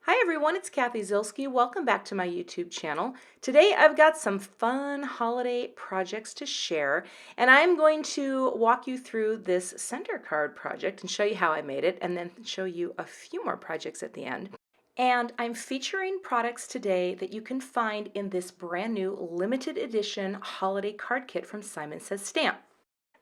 Hi everyone, it's Cathy Zielske. Welcome back to my YouTube channel. Today I've got some fun holiday projects to share, and I'm going to walk you through this center card project and show you how I made it, and then show you a few more projects at the end. And I'm featuring products today that you can find in this brand new limited edition holiday card kit from Simon Says Stamp.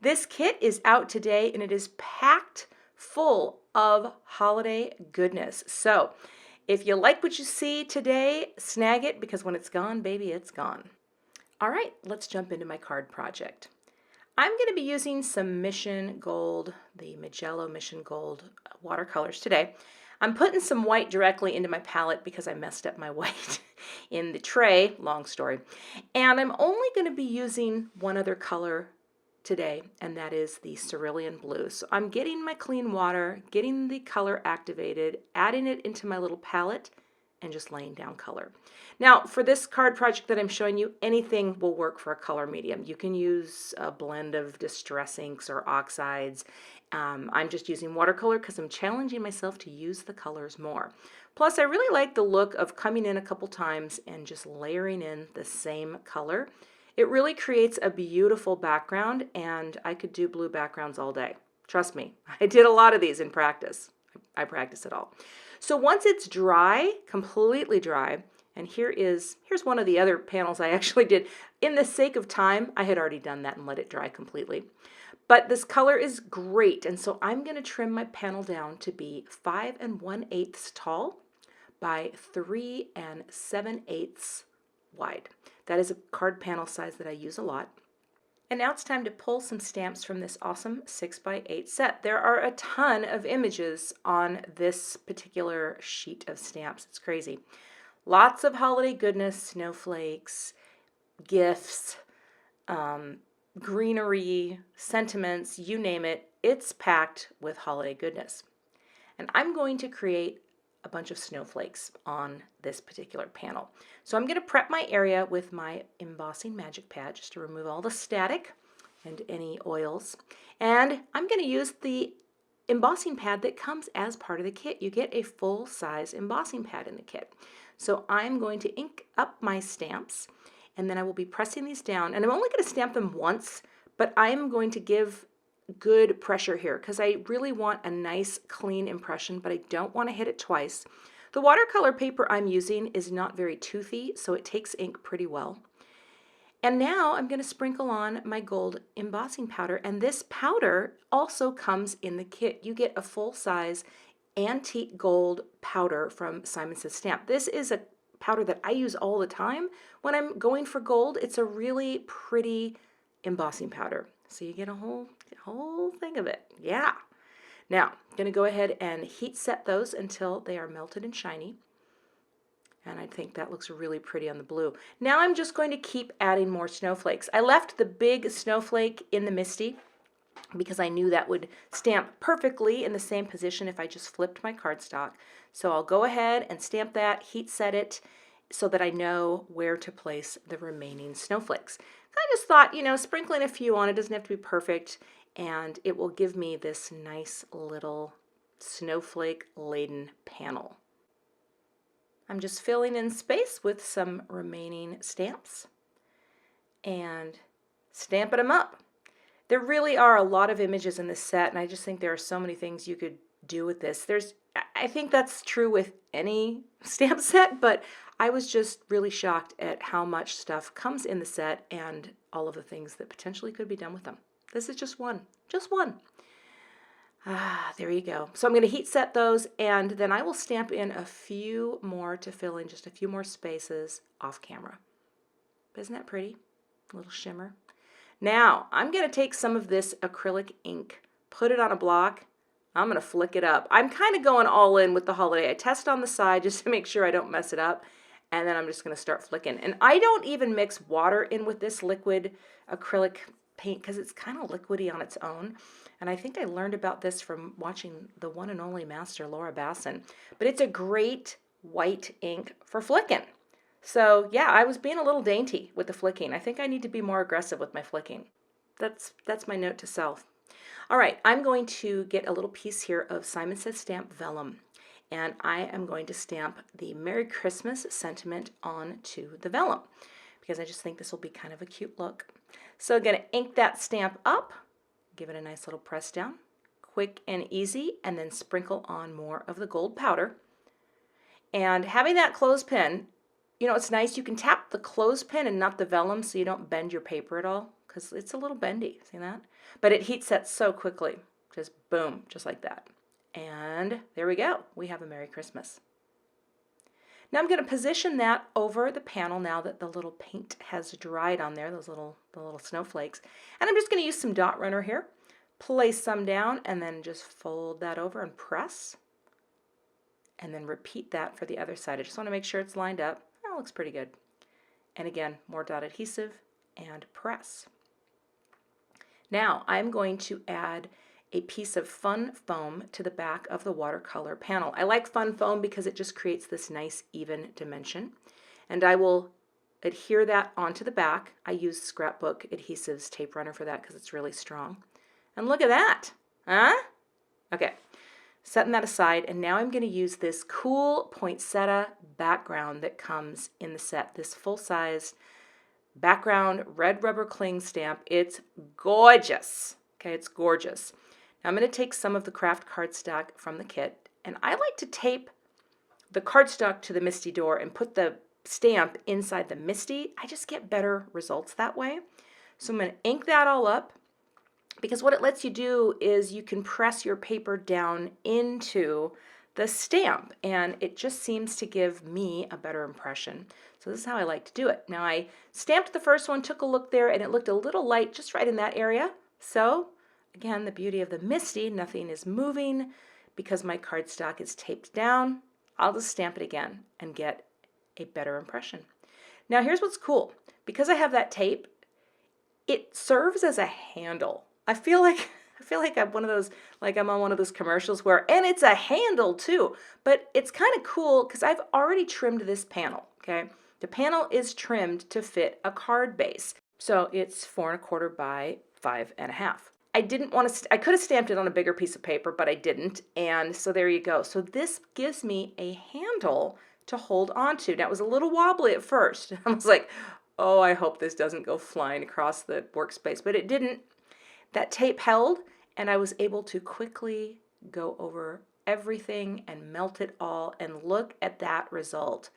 This kit is out today and it is packed full of holiday goodness. So if you like what you see today, snag it because when it's gone, baby, it's gone. All right, let's jump into my card project. I'm going to be using some Mission Gold, the Mijello Mission Gold watercolors today. I'm putting some white directly into my palette because I messed up my white in the tray, long story. And I'm only going to be using one other color today, and that is the cerulean blue. So I'm getting my clean water, getting the color activated, adding it into my little palette, and just laying down color. Now, for this card project that I'm showing you, anything will work for a color medium. You can use a blend of distress inks or oxides. I'm just using watercolor because I'm challenging myself to use the colors more. Plus, I really like the look of coming in a couple times and just layering in the same color. It really creates a beautiful background, and I could do blue backgrounds all day. Trust me, I did a lot of these in practice. I practice it all. So once it's dry, completely dry, and here's one of the other panels I actually did. In the sake of time, I had already done that and let it dry completely. But this color is great, and so I'm going to trim my panel down to be 5 1/8 tall by 3 7/8 wide. That is a card panel size that I use a lot. And now it's time to pull some stamps from this awesome 6x8 set. There are a ton of images on this particular sheet of stamps. It's crazy. Lots of holiday goodness, snowflakes, gifts, greenery, sentiments, you name it. It's packed with holiday goodness. And I'm going to create a bunch of snowflakes on this particular panel. So I'm going to prep my area with my embossing magic pad just to remove all the static and any oils. And I'm going to use the embossing pad that comes as part of the kit. You get a full-size embossing pad in the kit. So I'm going to ink up my stamps, and then I will be pressing these down. And I'm only going to stamp them once, but I'm going to give good pressure here because I really want a nice clean impression, but I don't want to hit it twice. The watercolor paper I'm using is not very toothy, so it takes ink pretty well. And now I'm going to sprinkle on my gold embossing powder, and this powder also comes in the kit. You get a full-size antique gold powder from Simon Says Stamp. This is a powder that I use all the time when I'm going for gold. It's a really pretty embossing powder. So you get a whole thing of it. Yeah. Now, I'm going to go ahead and heat set those until they are melted and shiny. And I think that looks really pretty on the blue. Now I'm just going to keep adding more snowflakes. I left the big snowflake in the Misty because I knew that would stamp perfectly in the same position if I just flipped my cardstock. So I'll go ahead and stamp that, heat set it, so that I know where to place the remaining snowflakes. I just thought, sprinkling a few on, it doesn't have to be perfect, and it will give me this nice little snowflake-laden panel. I'm just filling in space with some remaining stamps and stamping them up. There really are a lot of images in this set, and I just think there are so many things you could do with this. I think that's true with any stamp set, but I was just really shocked at how much stuff comes in the set and all of the things that potentially could be done with them. This is just one. There you go. So I'm going to heat set those, and then I will stamp in a few more to fill in just a few more spaces off camera. Isn't that pretty? A little shimmer. Now, I'm going to take some of this acrylic ink, put it on a block. I'm going to flick it up. I'm kind of going all in with the holiday. I test on the side just to make sure I don't mess it up, and then I'm just going to start flicking. And I don't even mix water in with this liquid acrylic paint because it's kind of liquidy on its own. And I think I learned about this from watching the one and only master, Laura Basson. But it's a great white ink for flicking. So yeah, I was being a little dainty with the flicking. I think I need to be more aggressive with my flicking. That's my note to self. All right, I'm going to get a little piece here of Simon Says Stamp Vellum. and I am going to stamp the Merry Christmas sentiment onto the vellum because I just think this will be kind of a cute look. So I'm going to ink that stamp up, give it a nice little press down, quick and easy, and then sprinkle on more of the gold powder. And having that clothespin, you know, it's nice. You can tap the clothespin and not the vellum so you don't bend your paper at all because it's a little bendy. See that? But it heat sets so quickly. Just boom, just like that. And there we go. We have a Merry Christmas. Now I'm going to position that over the panel now that the little paint has dried on there, the little snowflakes. And I'm just going to use some dot runner here. Place some down and then just fold that over and press. And then repeat that for the other side. I just want to make sure it's lined up. That looks pretty good. And again, more dot adhesive and press. Now I'm going to add a piece of fun foam to the back of the watercolor panel. I like fun foam because it just creates this nice even dimension. And I will adhere that onto the back. I use scrapbook adhesives tape runner for that because it's really strong. And look at that, huh? Okay, setting that aside, and now I'm going to use this cool poinsettia background that comes in the set, this full-size background red rubber cling stamp. It's gorgeous. Okay, it's gorgeous. Now I'm going to take some of the craft cardstock from the kit, and I like to tape the cardstock to the MISTI door and put the stamp inside the MISTI. I just get better results that way. So I'm going to ink that all up, because what it lets you do is you can press your paper down into the stamp, and it just seems to give me a better impression. So this is how I like to do it. Now I stamped the first one, took a look there, and it looked a little light just right in that area. So again, the beauty of the MISTI, nothing is moving because my cardstock is taped down. I'll just stamp it again and get a better impression. Now here's what's cool. Because I have that tape, it serves as a handle. I feel like I'm one of those, like I'm on one of those commercials where, and it's a handle too, but it's kind of cool because I've already trimmed this panel, okay? The panel is trimmed to fit a card base. So it's 4 1/4 by 5 1/2. I didn't want to, I could have stamped it on a bigger piece of paper, but I didn't. And so there you go. So this gives me a handle to hold on to. Now it was a little wobbly at first. I was like, oh, I hope this doesn't go flying across the workspace, but it didn't. That tape held, and I was able to quickly go over everything and melt it all, and look at that result.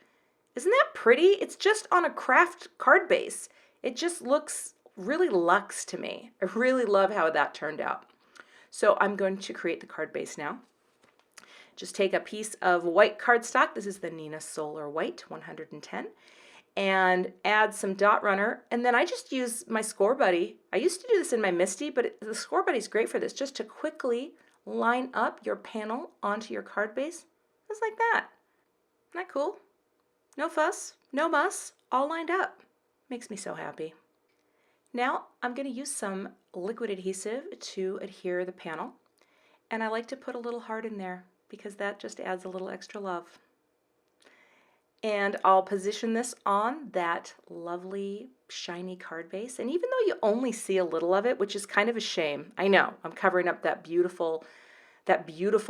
Isn't that pretty? It's just on a craft card base. It just looks really luxe to me. I really love how that turned out. So I'm going to create the card base now. Just take a piece of white cardstock. This is the Neenah Solar White 110. And add some dot runner, and then I just use my Score Buddy. I used to do this in my MISTI, but the Score Buddy is great for this, just to quickly line up your panel onto your card base, just like that. Isn't that cool? No fuss, no muss, all lined up. Makes me so happy. Now I'm going to use some liquid adhesive to adhere the panel, and I like to put a little heart in there because that just adds a little extra love. And I'll position this on that lovely shiny card base. And even though you only see a little of it, which is kind of a shame, I know, I'm covering up that beautiful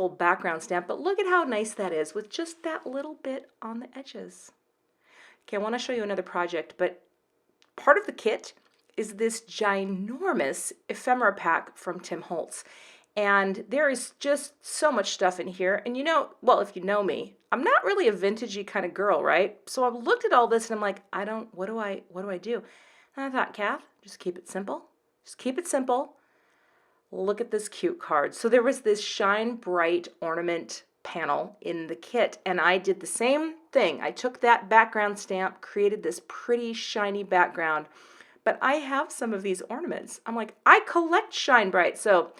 background stamp, but look at how nice that is with just that little bit on the edges. Okay, I want to show you another project, but part of the kit is this ginormous ephemera pack from Tim Holtz. And there is just so much stuff in here. And you know, well, if you know me, I'm not really a vintagey kind of girl, right? So I looked at all this and I'm like, what do I do? And I thought, Kath, just keep it simple. Just keep it simple. Look at this cute card. So there was this Shine Bright ornament panel in the kit, and I did the same thing. I took that background stamp, created this pretty shiny background, but I have some of these ornaments. I'm like, I collect Shine Bright. So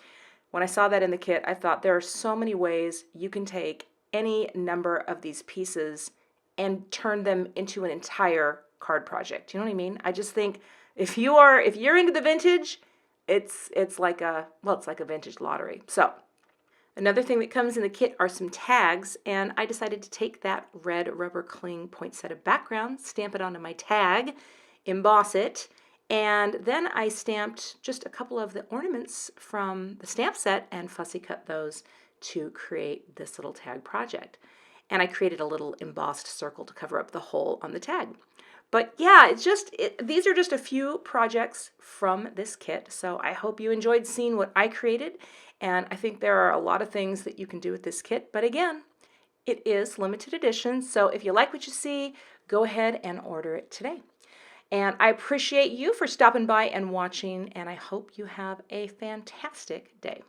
when I saw that in the kit, I thought there are so many ways you can take any number of these pieces and turn them into an entire card project. You know what I mean? I just think if you're into the vintage, it's like a vintage lottery. So another thing that comes in the kit are some tags, and I decided to take that red rubber cling poinsettia background, stamp it onto my tag, emboss it, and then I stamped just a couple of the ornaments from the stamp set and fussy cut those to create this little tag project. and I created a little embossed circle to cover up the hole on the tag. But yeah, these are just a few projects from this kit, so I hope you enjoyed seeing what I created, and I think there are a lot of things that you can do with this kit, but again, it is limited edition, so if you like what you see, go ahead and order it today. And I appreciate you for stopping by and watching, and I hope you have a fantastic day.